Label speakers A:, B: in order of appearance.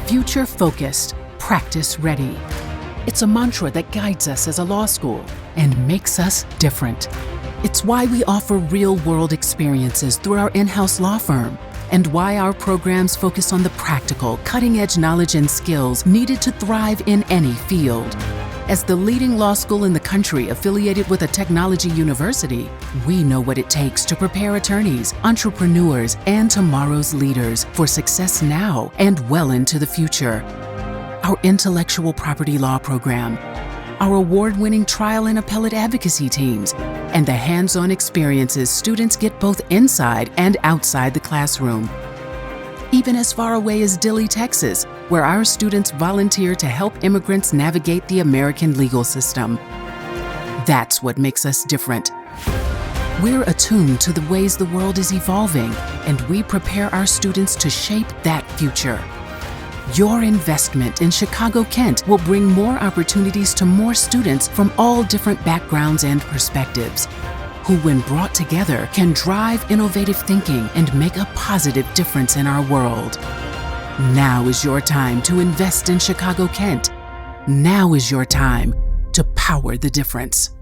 A: future-focused, practice-ready. It's a mantra that guides us as a law school and makes us different. It's why we offer real-world experiences through our in-house law firm, and why our programs focus on the practical, cutting-edge knowledge and skills needed to thrive in any field. As the leading law school in the country affiliated with a technology university, we know what it takes to prepare attorneys, entrepreneurs, and tomorrow's leaders for success now and well into the future. Our intellectual property law program, our award-winning trial and appellate advocacy teams, and the hands-on experiences students get both inside and outside the classroom. Even as far away as Dilley, Texas, where our students volunteer to help immigrants navigate the American legal system. That's what makes us different. We're attuned to the ways the world is evolving, and we prepare our students to shape that future. Your investment in Chicago-Kent will bring more opportunities to more students from all different backgrounds and perspectives, who, when brought together, can drive innovative thinking and make a positive difference in our world. Now is your time to invest in Chicago-Kent. Now is your time to power the difference.